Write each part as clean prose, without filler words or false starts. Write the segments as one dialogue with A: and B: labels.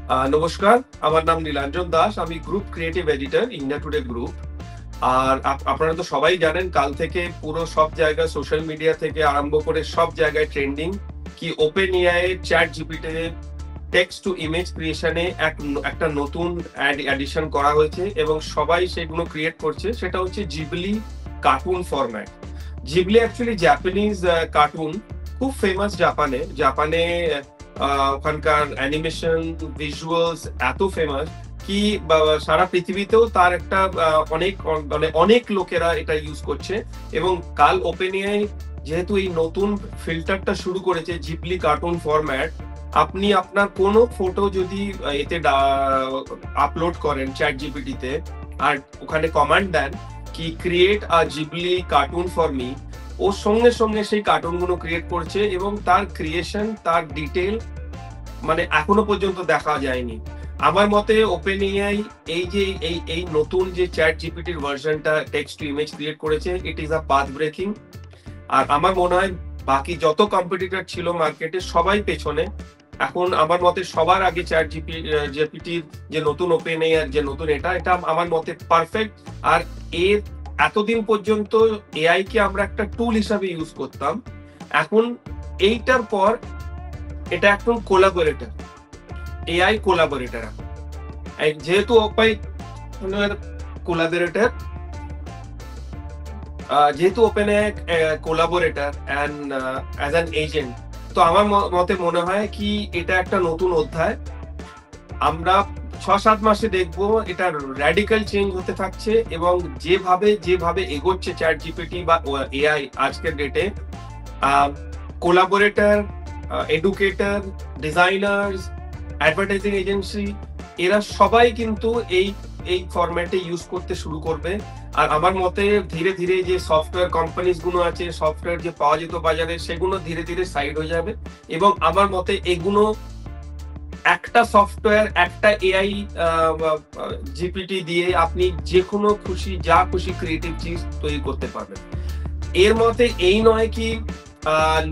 A: নমস্কার, আমার নাম নীলাঞ্জন দাস। আমি group creative editor India Today group. আর আপনারা তো সবাই জানেন, কাল থেকে পুরো সব জায়গায় সোশ্যাল মিডিয়া থেকে আরম্ভ করে সব জায়গায় ট্রেন্ডিং কি Open AI chat GPT text to image ক্রিয়েশনে একটা নতুন অ্যাডিশন করা হয়েছে এবং সবাই সেগুলো ক্রিয়েট করছে। সেটা হচ্ছে Ghibli cartoon format. Ghibli actually Japanese cartoon, খুব ফেমাস জাপানে ওখানকার অ্যানিমেশন ভিজুয়ালস এত ফেমাস কি সারা পৃথিবীতেও তার একটা অনেক লোকেরা এটা ইউজ করছে। এবং কাল ওপেন এআই যেহেতু এই নতুন ফিল্টারটা শুরু করেছে জিবলি কার্টুন ফরম্যাট, আপনি আপনার কোনো ফটো যদি এতে আপলোড করেন চ্যাট জিপিটিতে আর ওখানে কমান্ড দেন কি create a Ghibli cartoon for me, ও সঙ্গে সঙ্গে সেই কার্টুনগুলো ক্রিয়েট করছে এবং তার ক্রিয়েশন, তার ডিটেল মানে এখনো পর্যন্ত দেখা যায়নি। আমার মতে ওপেন এআই এই নতুন যে চ্যাট জিপিটির ভার্সনটা টেক্সট টু ইমেজ ক্রিয়েট করেছে, it is a path breaking. আর আমার মনে হয় বাকি যত কম্পিটিটর ছিল মার্কেটে সবাই পেছনে। এখন আমার মতে সবার আগে চ্যাট জিপিটির যে নতুন ওপেন এআই যে নতুন এটা আমার মতে পারফেক্ট। আর এর এতদিন পর্যন্ত এআই কে আমরা একটা টুল হিসাবে ইউজ করতাম, এখন এইটার পর এটা একদম কোলাবোরেটর, এআই কোলাবোরেটর। যেহেতু কোলাবোরেটর যেহেতু open AI collaborator and as an agent, তো আমার মতে মনে হয় কি এটা একটা নতুন অধ্যায়। আমরা 6-7 মাসে দেখবো এটা র্যাডিক্যাল চেঞ্জ হতে থাকছে এবং যেভাবে এগোচ্ছে চ্যাট জিপিটি বা এআই আজকের ডেটে, collaborator, educator, designers, advertising agency, এরা সবাই কিন্তু এই ফরম্যাটে ইউজ করতে শুরু করবে। আর আমার মতে ধীরে ধীরে যে সফটওয়্যার কোম্পানিজ গুলো আছে, সফটওয়্যার যে পাওয়া যেত বাজারে, সেগুলো ধীরে ধীরে সাইড হয়ে যাবে এবং আমার মতে এগুলো একটা সফটওয়্যার, একটা এআই জিপিটি দিয়ে আপনি যে কোনো যা খুশি ক্রিয়েটিভ চিজ তৈরি করতে পারবেন। এর মতে এই নয় কি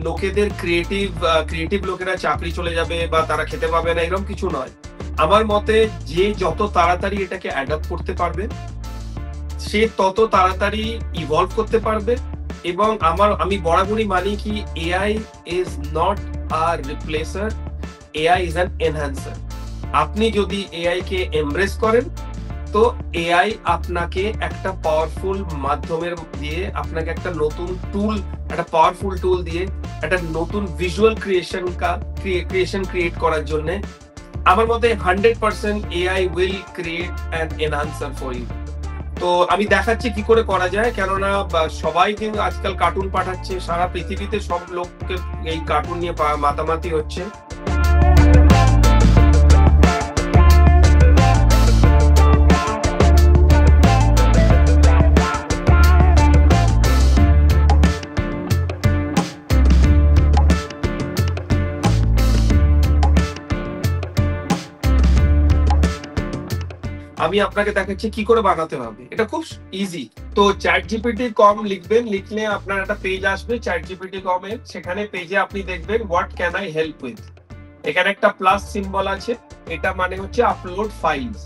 A: লোকেদের ক্রিয়েটিভ লোকেরা চাকরি চলে যাবে বা তারা খেতে পাবে না, এরকম কিছু নয়। আমার মতে যে যত তাড়াতাড়ি এটাকে অ্যাডাপ্ট করতে পারবে, সে তত তাড়াতাড়ি ইভলভ করতে পারবে। এবং আমি বরাবরই মানি কি AI is not a replacer, AI is an enhancer. আপনি যদি এআই কে এমব্রেস করেন, তো এআই আপনাকে একটা পাওয়ারফুল মাধ্যমের দিয়ে, আপনাকে একটা নতুন টুল, একটা পাওয়ারফুল টুল দিয়ে একটা নতুন ভিজুয়াল ক্রিয়েশন ক্রিয়েট করার জন্য আমার মতে 100% AI will create an enhancer for you. তো আমি দেখাচ্ছি কি করে করা যায়, কেননা সবাই কিন্তু আজকাল কার্টুন পাঠাচ্ছে, সারা পৃথিবীতে সব লোককে এই কার্টুন নিয়ে মাতামাতি হচ্ছে। আমি আপনাকে দেখাচ্ছি কি করে বানাতে হবে, এটা খুব ইজি। তো চ্যাট জিপিটি কম লিখবেন, লিখলে আপনার একটা পেজ আসবে চ্যাট জিপিটি কম এর, সেখানে পেজে আপনি দেখবেন what can I help with. এখানে একটা প্লাস সিম্বল আছে, এটা মানে হচ্ছে আপলোড ফাইলস।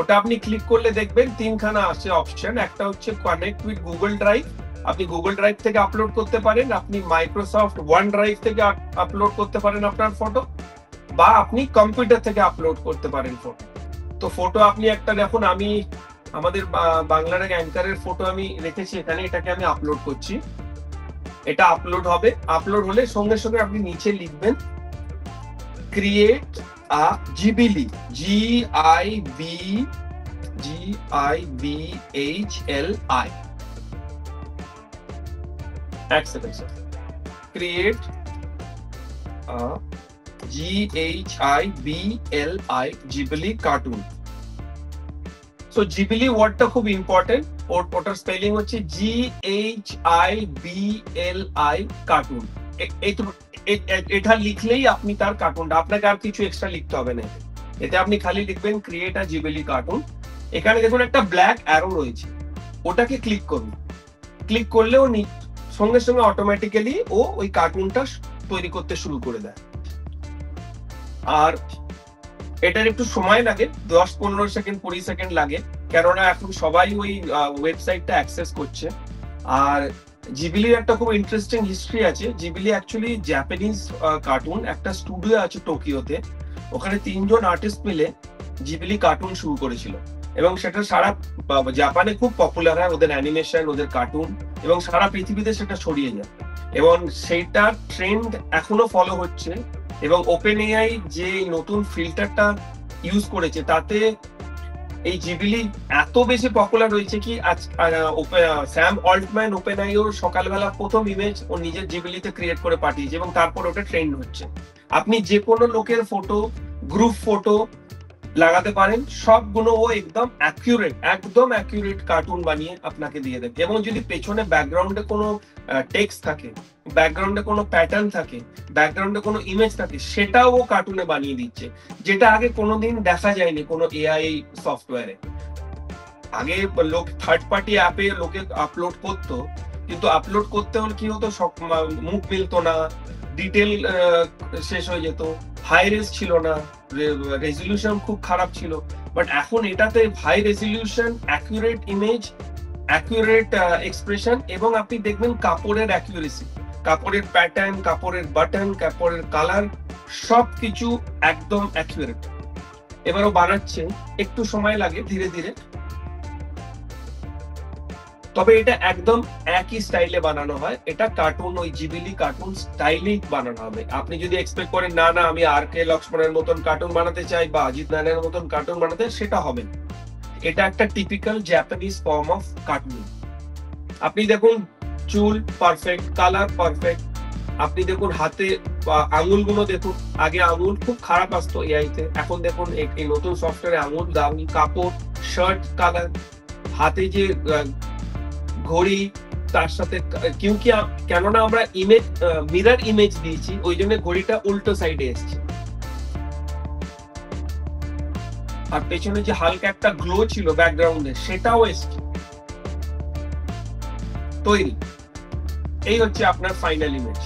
A: ওটা আপনি ক্লিক করলে দেখবেন তিনখানা আছে অপশন। একটা হচ্ছে কানেক্ট উইথ গুগল ড্রাইভ, আপনি গুগল ড্রাইভ থেকে আপলোড করতে পারেন, আপনি মাইক্রোসফট ওয়ান ড্রাইভ থেকে আপলোড করতে পারেন আপনার ফটো, বা আপনি কম্পিউটার থেকে আপলোড করতে পারেন ফটো। তো ফটো আপনি একটা দেখুন, আমি আমাদের বাংলার এক অ্যাঙ্কারের ফটো আমি রেখেছি এখানে, এটাকে আমি আপলোড করছি। এটা আপলোড হবে, আপলোড হলে সঙ্গে সঙ্গে আপনি নিচে লিখবেন ক্রিয়েট আ জিবিলি, GIBHLI, এক second sir, create GHIBLI, Ghibli cartoon. So Ghibli ওয়ার্ডটা খুব ইম্পর্টেন্ট, ওটার স্পেলিং হচ্ছে GHIBLI কার্টুন। এটা লিখলেই আপনি তার কার্টুনটা, আপনাকে আর কিছু এক্সট্রা লিখতে হবে না। এতে আপনি খালি লিখবেন ক্রিয়েট আ জিবলি কার্টুন। এখানে দেখুন একটা ব্ল্যাক অ্যারো রয়েছে, ওটাকে ক্লিক করুন। ক্লিক করলেও সঙ্গে সঙ্গে অটোমেটিক্যালি ও ওই কার্টুনটা তৈরি করতে শুরু করে দেয়। আর এটার একটু সময় লাগে, 10-15 সেকেন্ড 20 সেকেন্ড লাগে, কেননা এখন সবাই ওই ওয়েবসাইটটা অ্যাক্সেস করছে। আর জিবিলির একটা খুব ইন্টারেস্টিং হিস্ট্রি আছে। জিবিলি অ্যাকচুয়ালি জাপানিজ কার্টুন, একটা স্টুডিও আছে টোকিওতে, ওখানে 3জন আর্টিস্ট মিলে জিবিলি কার্টুন শুরু করেছিল এবং সেটা সারা জাপানে খুব পপুলার হয়, ওদের অ্যানিমেশন, ওদের কার্টুন, এবং সারা পৃথিবীতে সেটা ছড়িয়ে যায় এবং সেইটার ট্রেন্ড এখনো ফলো হচ্ছে। এবং ওপেন এআই যে নতুন ফিল্টারটা ইউজ করেছে তাতে এই জিবিলি এত বেশি পপুলার হয়েছে কি আজ স্যাম অল্টম্যান ওপেন আই ওর সকালবেলা প্রথম ইমেজ ও নিজের জিবিলিতে ক্রিয়েট করে পাঠিয়েছে এবং তারপর ওটা ট্রেন্ড হচ্ছে। আপনি যে কোনো লোকের ফটো, গ্রুপ ফটো লাগাতে পারেন, সবগুলো ও একদম অ্যাকিউরেট কার্টুন বানিয়ে আপনাকে দিয়ে দেবে। এবং যদি পেছনে ব্যাকগ্রাউন্ডে কোনো টেক্সট থাকে, ব্যাকগ্রাউন্ডে কোনো প্যাটার্ন থাকে, ব্যাকগ্রাউন্ডে কোনো ইমেজ থাকে, সেটাও ও কার্টুনে বানিয়ে দিচ্ছে, যেটা আগে কোনোদিন দেখা যায়নি কোনো এআই সফটওয়্যারে। আগে লোক থার্ড পার্টি অ্যাপে লোকে আপলোড করতো, কিন্তু আপলোড করতে হলে কি হতো, মুখ মিলতো না, ডিটেল শেষ হয়ে যেত, হাই রেজ ছিল না, রেজলিউশন খুব খারাপ ছিল। বাট এখন এটাতে high resolution, accurate image, accurate expression, এবং আপনি দেখবেন কাপড়ের অ্যাকুরেসি, কাপড়ের প্যাটার্ন, কাপড়ের বাটন, কাপড়ের কালার, সবকিছু একদম অ্যাকুরেট। এবারও বানাচ্ছে, একটু সময় লাগে ধীরে ধীরে, তবে এটা একদম একই স্টাইলে বানানো হয়। এটা কার্টুন, ওই জিবিলি কার্টুন স্টাইলেই বানানো হবে। আপনি যদি এক্সপেক্ট করেন না না আমি আর কে লক্ষ্মণের মতন কার্টুন বানাতে চাই বা অজিত নারায়ণের মতন কার্টুন বানাতে, সেটা হবে না। এটা একটা typical Japanese form of cartoon. আপনি দেখুন চুল পারফেক্ট, কালার পারফেক্ট, আপনি দেখুন হাতে আঙুলগুলো দেখুন, আগে আঙুল খুব খারাপ আসতো এআই তে, এখন দেখুন এই নতুন সফটওয়্যারে আঙুল দামি, কাপড়, শার্ট কালার, হাতে যে ঘড়ি, তার সাথে কেননা আমরা ইমেজ মিরর ইমেজ দিয়েছি, ওই জন্য ঘড়িটা উল্টো সাইডে এসছে। আর পেছনে যে হালকা একটা গ্লো ছিল ব্যাকগ্রাউন্ডে, সেটাও এসছে। তৈরি, এই হচ্ছে আপনার ফাইনাল ইমেজ।